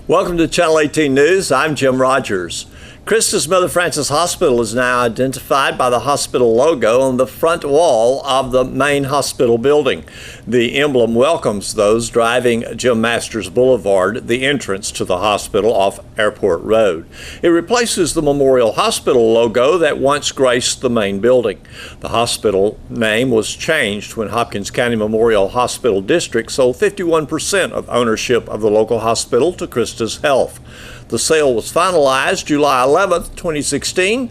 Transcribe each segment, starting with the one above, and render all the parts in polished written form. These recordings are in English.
Welcome to Channel 18 News. I'm Jim Rogers. Christus Mother Frances Hospital is now identified by the hospital logo on the front wall of the main hospital building. The emblem welcomes those driving Jim Masters Boulevard, the entrance to the hospital off Airport Road. It replaces the Memorial Hospital logo that once graced the main building. The hospital name was changed when Hopkins County Memorial Hospital District sold 51% of ownership of the local hospital to Christus Health. The sale was finalized July 11th, 2016.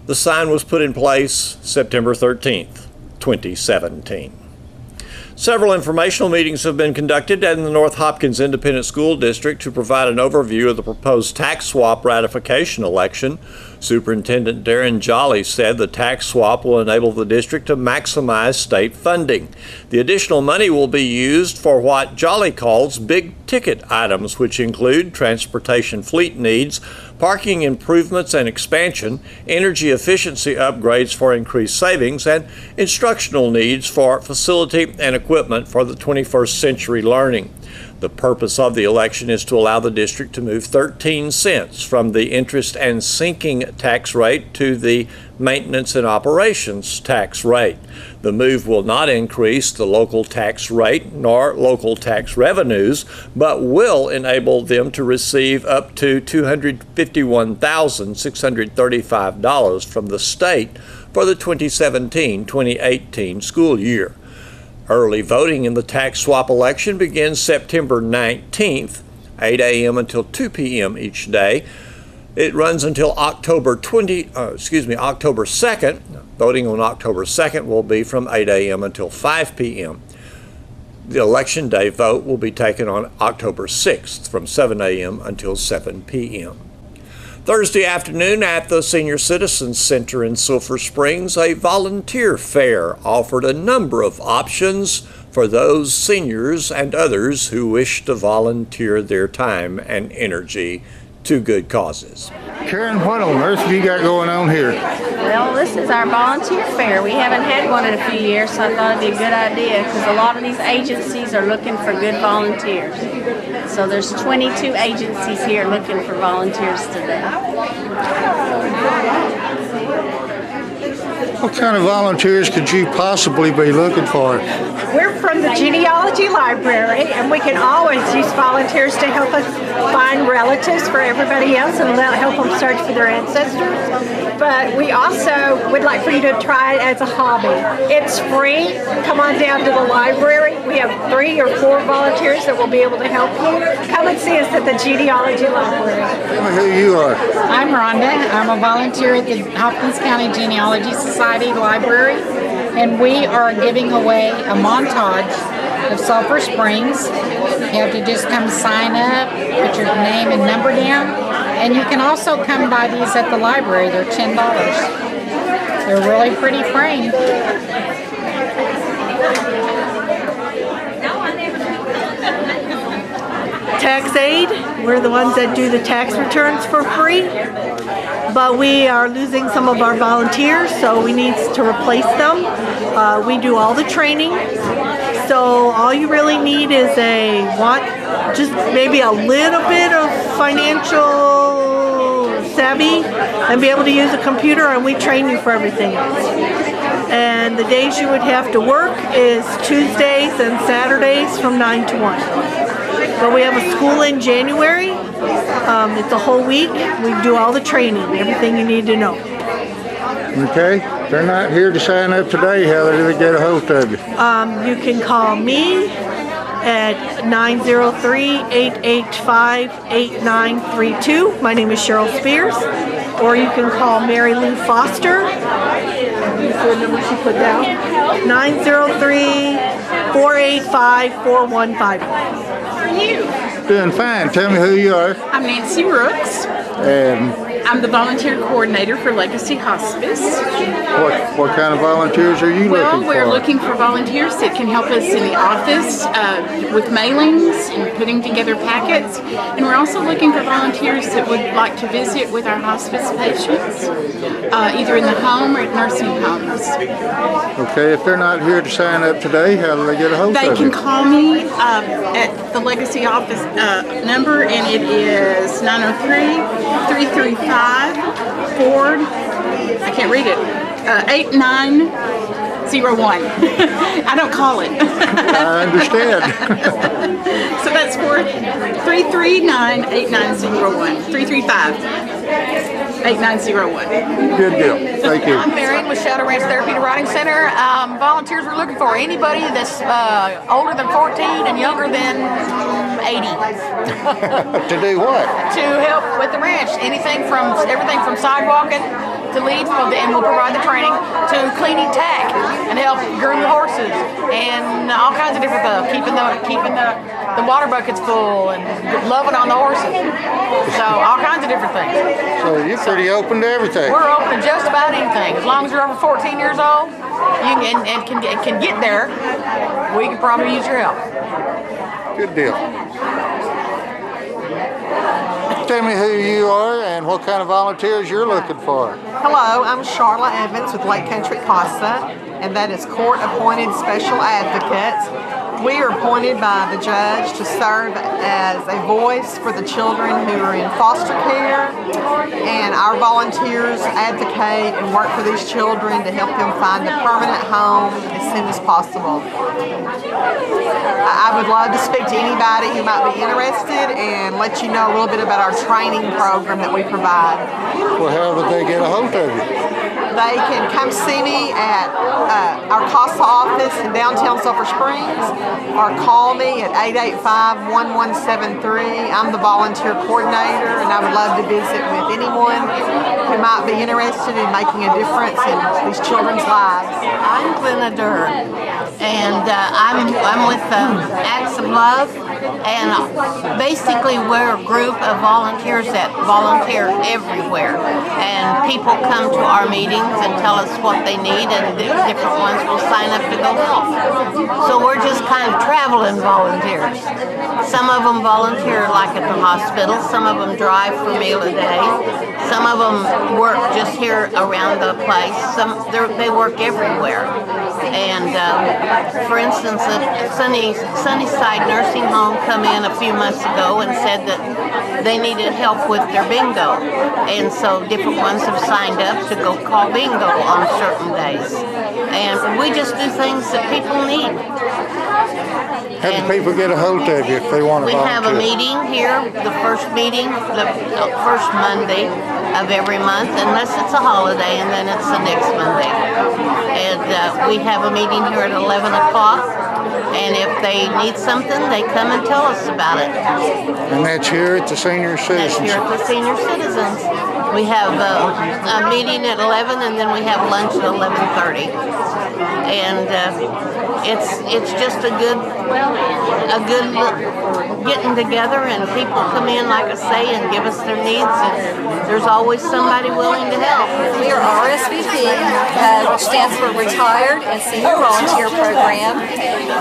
The sign was put in place September 13th, 2017. Several informational meetings have been conducted in the North Hopkins Independent School District to provide an overview of the proposed tax swap ratification election. Superintendent Darren Jolly said the tax swap will enable the district to maximize state funding. The additional money will be used for what Jolly calls big-ticket items, which include transportation fleet needs, parking improvements and expansion, energy efficiency upgrades for increased savings, and instructional needs for facility and equipment for the 21st century learning. The purpose of the election is to allow the district to move 13 cents from the interest and sinking tax rate to the maintenance and operations tax rate. The move will not increase the local tax rate nor local tax revenues, but will enable them to receive up to $251,635 from the state for the 2017-2018 school year. Early voting in the tax swap election begins September 19th, 8 a.m. until 2 p.m. each day. It runs until October 2nd. Voting on October 2nd will be from 8 a.m. until 5 p.m. The election day vote will be taken on October 6th from 7 a.m. until 7 p.m. Thursday afternoon at the Senior Citizens Center in Sulphur Springs, a volunteer fair offered a number of options for those seniors and others who wish to volunteer their time and energy to good causes. Karen, what on earth have you got going on here? Well, this is our volunteer fair. We haven't had one in a few years, so I thought it'd be a good idea because a lot of these agencies are looking for good volunteers. So there's 22 agencies here looking for volunteers today. What kind of volunteers could you possibly be looking for? We're from the Genealogy Library, and we can always use volunteers to help us find relatives for everybody else and help them search for their ancestors. But we also would like for you to try it as a hobby. It's free. Come on down to the library. We have 3 or 4 volunteers that will be able to help you. Come and see us at the Genealogy Library. Tell me who you are. I'm Rhonda. I'm a volunteer at the Hopkins County Genealogy Society Library, and we are giving away a montage of Sulphur Springs. You have to just come sign up, put your name and number down, and you can also come buy these at the library. They're $10. They're really pretty framed. Tax aid, we're the ones that do the tax returns for free, but we are losing some of our volunteers, so we need to replace them. We do all the training, so all you really need is just maybe a little bit of financial savvy and be able to use a computer, and we train you for everything else. And the days you would have to work is Tuesdays and Saturdays from 9 to 1. But we have a school in January. It's a whole week. We do all the training, everything you need to know. Okay, they're not here to sign up today. How do they get a hold of you? You can call me at 903-885-8932. My name is Cheryl Spears. Or you can call Mary Lou Foster. That's the number she put down. 903-485-4151. How are you? Doing fine. Tell me who you are. I'm Nancy Rooks. And I'm the volunteer coordinator for Legacy Hospice. What kind of volunteers are you Well, looking for? we're looking for volunteers that can help us in the office with mailings and putting together packets. And we're also looking for volunteers that would like to visit with our hospice patients, either in the home or at nursing homes. Okay, if they're not here to sign up today, how do they get a hold They of can you? call me at the Legacy office number, and it is 903-335-Ford. I can't read it. 8901. I don't call it. I understand. So that's 339-8901. 335-8901. Good deal. Thank you. I'm Marion with Shadow Ranch Therapeutic Writing Center. Volunteers we're looking for anybody that's older than 14 and younger than 80 To do what? to help with the ranch. Everything from sidewalking to lead, and we'll provide the training, to cleaning tack and help groom the horses and all kinds of different stuff. Keeping the water buckets full and loving on the horses. So all kinds of different things. So you're pretty open to everything. We're open to just about anything. As long as you're over 14 years old and can get there, we can probably use your help. Good deal. Tell me who you are and what kind of volunteers you're looking for. Hello, I'm Charlotte Evans with Lake Country CASA, and that is Court Appointed Special Advocates. We are appointed by the judge to serve as a voice for the children who are in foster care, and our volunteers advocate and work for these children to help them find a permanent home as soon as possible. I would love to speak to anybody who might be interested and let you know a little bit about our training program that we provide. Well, how would they get a hold of you? They can come see me at our CASA office in downtown Sulphur Springs, or call me at 885-1173. I'm the volunteer coordinator, and I would love to visit with anyone who might be interested in making a difference in these children's lives. I'm Glenna Durr, and I'm with Acts of Love, and basically we're a group of volunteers that volunteer everywhere, and people come to our meetings and tell us what they need, and the different ones will sign up to go help. So we're just kind of traveling volunteers. Some of them volunteer like at the hospital, some of them drive for a meal a day, some of them work just here around the place, they work everywhere. And for instance, Sunnyside Nursing Home come in a few months ago and said that they needed help with their bingo, and so different ones have signed up to go call bingo on certain days. And we just do things that people need. How do people get a hold of you if they want to We volunteer? have a meeting here, the first Monday of every month, unless it's a holiday, and then it's the next Monday. And we have a meeting here at 11 o'clock, and if they need something, they come and tell us about it. And that's here at the Senior That's Citizens. here at the Senior Citizens. We have a meeting at 11, and then we have lunch at 11:30. And it's just a good getting together, and people come in, like I say, and give us their needs, and there's always somebody willing to help. We are RSVP, which stands for Retired and Senior Volunteer Program,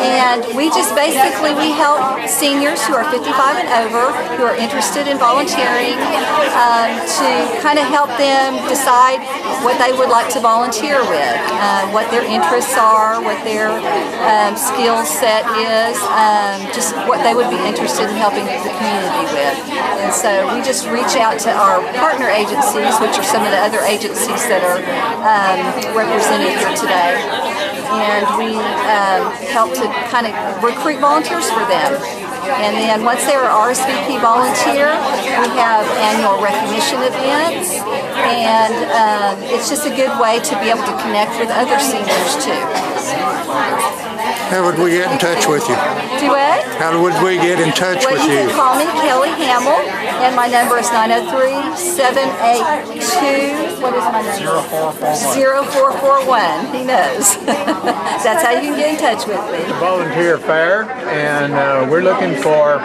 and we just basically help seniors who are 55 and over who are interested in volunteering to kind of help them decide what they would like to volunteer with, what their interests are, what their skill set is, just what they would be interested in helping the community with. And so we just reach out to our partner agencies, which are some of the other agencies that are represented here today, and we help to kind of recruit volunteers for them. And then once they're an RSVP volunteer, we have annual recognition events, and it's just a good way to be able to connect with other seniors too. How would we get in touch with you? Do what? How would we get in touch Well, with you you? can call me Kelly Hamill, and my number is 903-782, what is my number? 0441. He knows. That's how you can get in touch with me. Volunteer fair, and we're looking for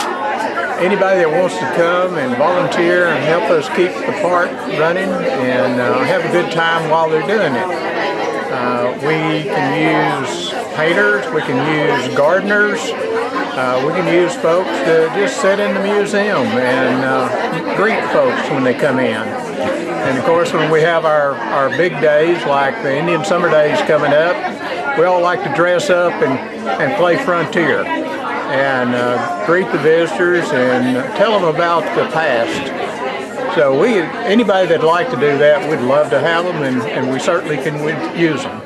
anybody that wants to come and volunteer and help us keep the park running and have a good time while they're doing it. We can use painters, we can use gardeners, we can use folks to just sit in the museum and greet folks when they come in. And of course, when we have our big days like the Indian Summer Days coming up, we all like to dress up and play Frontier and greet the visitors and tell them about the past. So anybody that'd like to do that, we'd love to have them, and we certainly can use them.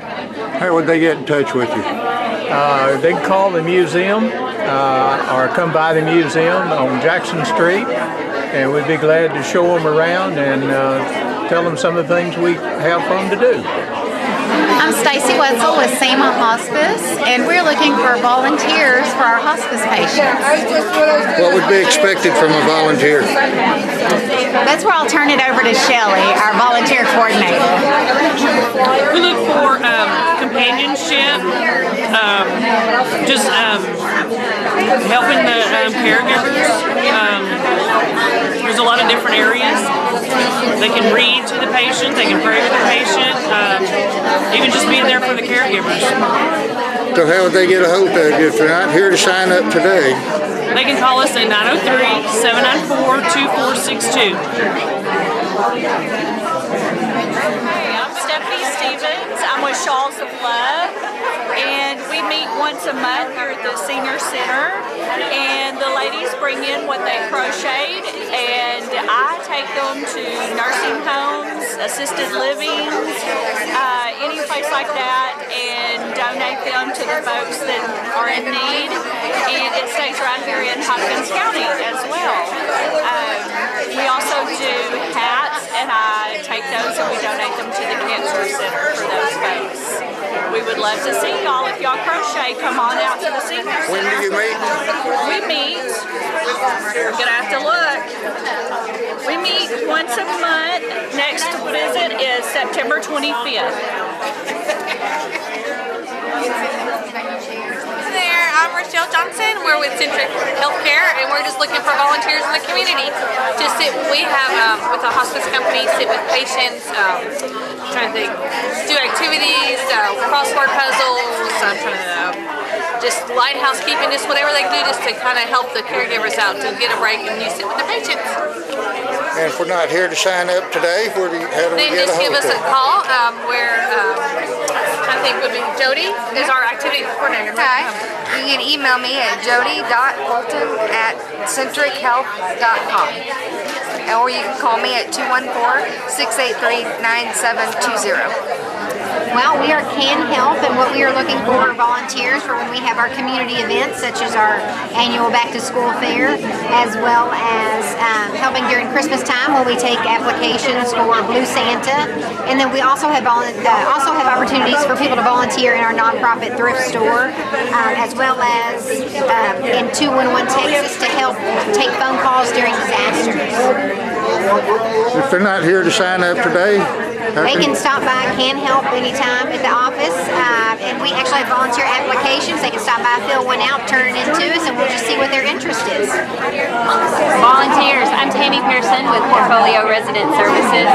How would they get in touch with you? They can call the museum or come by the museum on Jackson Street, and we'd be glad to show them around and tell them some of the things we have for them to do. I'm Stacy Wetzel with SEMA Hospice, and we're looking for volunteers for our hospice patients. What would be expected from a volunteer? That's where I'll turn it over to Shelley, our volunteer coordinator. We look for companionship, just helping the caregivers. There's a lot of different areas. They can read to the patient, they can pray with the patient, even just being there for the caregivers. So how would they get a hold of you if they're not here to sign up today? They can call us at 903-794-2462. Hey, I'm Stephanie Stevens. I'm with Shawls of Love, and we meet once a month here at the Senior Center, and the ladies bring in what they crocheted, and I take them to nursing homes, assisted livings, any place like that, and donate them to the folks that are in need, and it stays right here in Hopkins County as well. We also do hats, and I take those and we donate them to the Cancer Center for those folks. We would love to see y'all. If y'all crochet, come on out to the Senior Center. When do you meet? We meet, we're going to have to look. We meet once a month. Next visit is September 25th. There, I'm Rochelle Johnson. We're with Centric Healthcare, and we're just looking for volunteers in the community to sit. We have with a hospice company sit with patients, trying to think, do activities, crossword puzzles. I'm trying to just lighthouse keeping, just whatever they can do, just to kind of help the caregivers out to get a break and you sit with the patients. And if we're not here to sign up today, how do we get a hold of you? Then just give us a call. I think would be Jody is our activity coordinator. Hi. You can email me at jody.bolton@centrichealth.com. Or you can call me at 214-683-9720. Well, we are Can Help, and what we are looking for are volunteers for when we have our community events, such as our annual back to school fair, as well as helping during Christmas time when we take applications for Blue Santa. And then we also have opportunities for people to volunteer in our nonprofit thrift store, as well as in 211 Texas to help take phone calls during disasters. If they're not here to sign up today, they can stop by Can Help anytime at the office, and we actually have volunteer applications. They can stop by, fill one out, turn it into us, and we'll just see what their interest is. Volunteers. I'm Tammy Pearson with Portfolio Resident Services,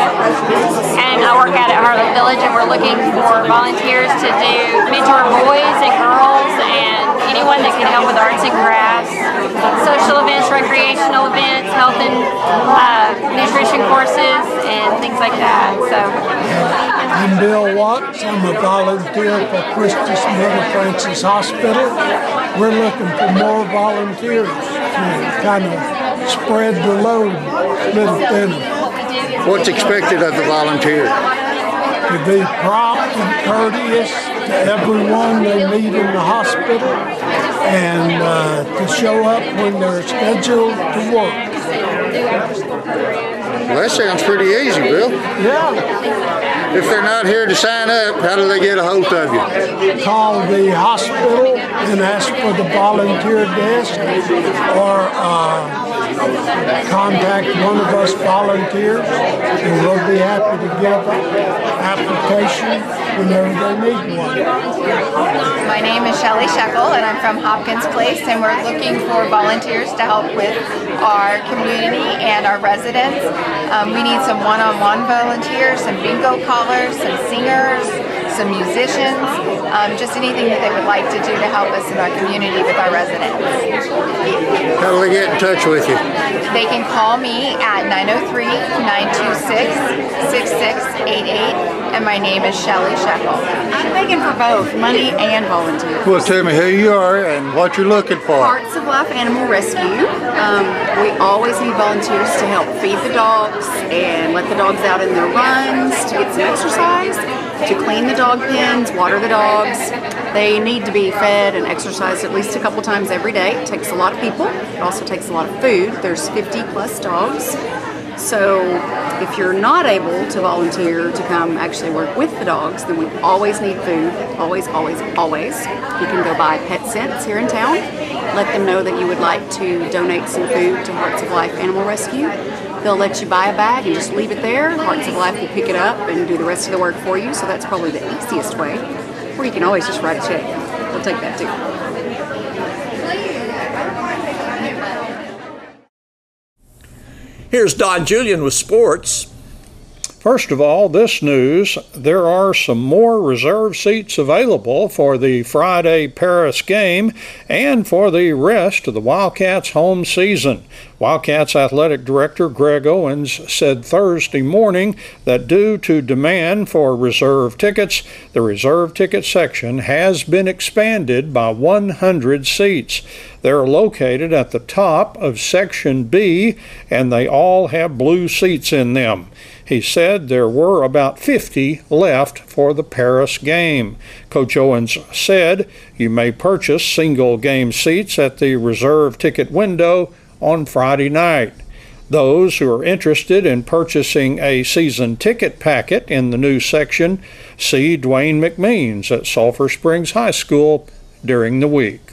and I work out at Harlem Village, and we're looking for volunteers to do mentor boys and girls and anyone that can help with arts and crafts, social events, recreational events, health and nutrition courses, and things like that. So. I'm Bill Watts. I'm a volunteer for Christus Mother Francis Hospital. We're looking for more volunteers to kind of spread the load a little thinner. What's expected of the volunteer? To be prompt and courteous to everyone they meet in the hospital, and to show up when they're scheduled to work. Well, that sounds pretty easy, Bill. Yeah. If they're not here to sign up, how do they get a hold of you? Call the hospital and ask for the volunteer desk, or contact one of us volunteers, and we'll be happy to give an application whenever they need one. My name is Shelley Shekel, and I'm from Hopkins Place, and we're looking for volunteers to help with our community and our residents. We need some one-on-one volunteers, some bingo callers, some singers, some musicians, just anything that they would like to do to help us in our community with our residents. How do they get in touch with you? They can call me at 903-926-6688, and my name is Shelley Shekel. I'm begging for both money and volunteers. Well, tell me who you are and what you're looking for. Hearts of Life Animal Rescue. We always need volunteers to help feed the dogs and let the dogs out in their runs, to get some exercise, to clean the dog pens, water the dogs. They need to be fed and exercised at least a couple times every day. It takes a lot of people. It also takes a lot of food. There's 50 plus dogs. So if you're not able to volunteer to come actually work with the dogs, then we always need food. Always, always, always. You can go buy Pet Sense here in town. Let them know that you would like to donate some food to Hearts of Life Animal Rescue. They'll let you buy a bag and just leave it there. Hearts of Life will pick it up and do the rest of the work for you. So that's probably the easiest way. Or you can always just write a check. We'll take that too. Here's Don Julian with sports. First of all, this news, there are some more reserve seats available for the Friday Paris game and for the rest of the Wildcats home season. Wildcats Athletic Director Greg Owens said Thursday morning that due to demand for reserve tickets, the reserve ticket section has been expanded by 100 seats. They're located at the top of Section B, and they all have blue seats in them. He said there were about 50 left for the Paris game. Coach Owens said you may purchase single game seats at the reserve ticket window on Friday night. Those who are interested in purchasing a season ticket packet in the new section, see Dwayne McMeans at Sulphur Springs High School during the week.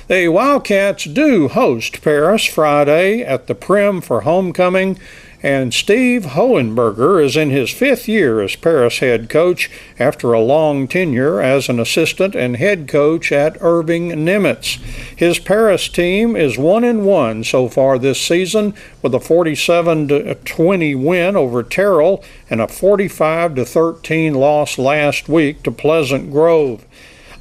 The Wildcats do host Paris Friday at the Prim for homecoming, and Steve Hohenberger is in his 5th year as Paris head coach after a long tenure as an assistant and head coach at Irving Nimitz. His Paris team is 1-1 so far this season with a 47-20 win over Terrell and a 45-13 loss last week to Pleasant Grove.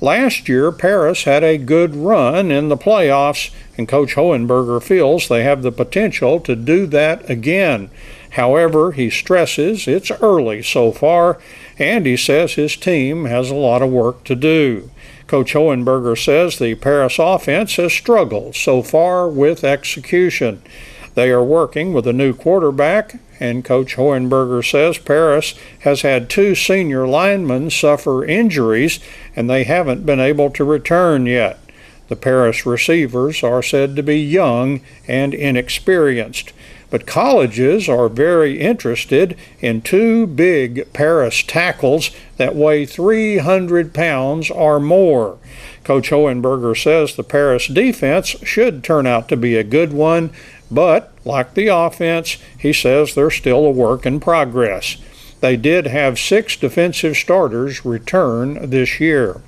Last year, Paris had a good run in the playoffs, and Coach Hohenberger feels they have the potential to do that again. However, he stresses it's early so far, and he says his team has a lot of work to do. Coach Hohenberger says the Paris offense has struggled so far with execution. They are working with a new quarterback, and Coach Hohenberger says Paris has had 2 senior linemen suffer injuries, and they haven't been able to return yet. The Paris receivers are said to be young and inexperienced, but colleges are very interested in 2 big Paris tackles that weigh 300 pounds or more. Coach Hohenberger says the Paris defense should turn out to be a good one, but, like the offense, he says they're still a work in progress. They did have 6 defensive starters return this year.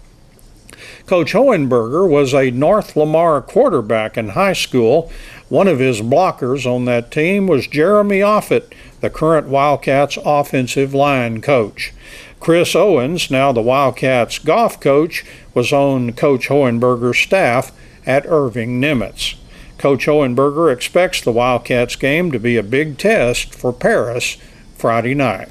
Coach Hohenberger was a North Lamar quarterback in high school. One of his blockers on that team was Jeremy Offit, the current Wildcats offensive line coach. Chris Owens, now the Wildcats golf coach, was on Coach Hohenberger's staff at Irving Nimitz. Coach Hohenberger expects the Wildcats game to be a big test for Paris Friday night.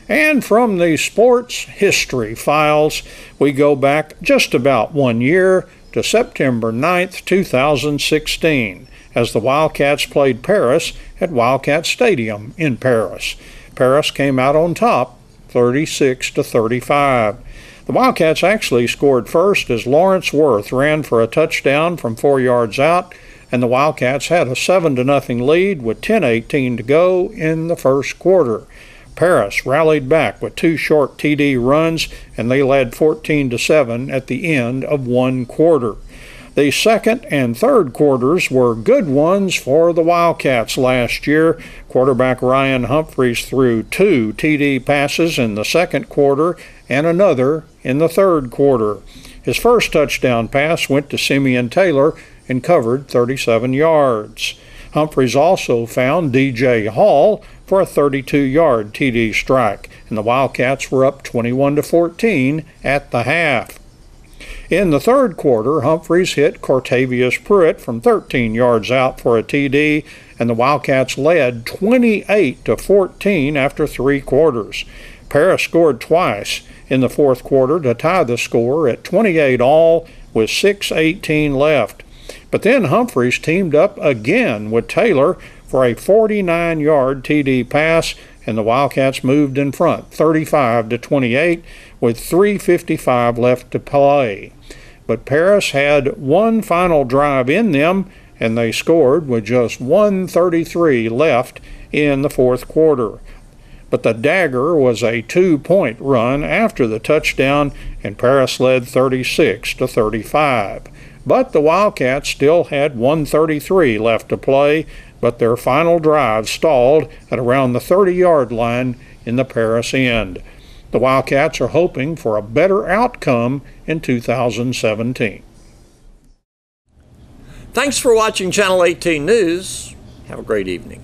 And from the sports history files, we go back just about 1 year to September 9th, 2016, as the Wildcats played Paris at Wildcat Stadium in Paris. Paris came out on top, 36-35. The Wildcats actually scored first as Lawrence Worth ran for a touchdown from 4 yards out, and the Wildcats had a 7-0 lead with 10:18 to go in the first quarter. Paris rallied back with 2 short TD runs, and they led 14-7 at the end of 1 quarter. The second and third quarters were good ones for the Wildcats last year. Quarterback Ryan Humphreys threw 2 TD passes in the second quarter and another in the third quarter. His first touchdown pass went to Simeon Taylor and covered 37 yards. Humphreys also found DJ Hall for a 32-yard TD strike, and the Wildcats were up 21-14 at the half. In the third quarter, Humphreys hit Cortavius Pruitt from 13 yards out for a TD, and the Wildcats led 28-14 after 3 quarters. Paris scored twice in the fourth quarter to tie the score at 28-all with 6:18 left. But then Humphreys teamed up again with Taylor for a 49-yard TD pass, and the Wildcats moved in front 35-28 with 3:55 left to play. But Paris had one final drive in them, and they scored with just 1:33 left in the fourth quarter. But the dagger was a 2-point run after the touchdown, and Paris led 36-35. But the Wildcats still had 1:33 left to play, but their final drive stalled at around the 30-yard line in the Paris end. The Wildcats are hoping for a better outcome in 2017. Thanks for watching Channel 18 News. Have a great evening.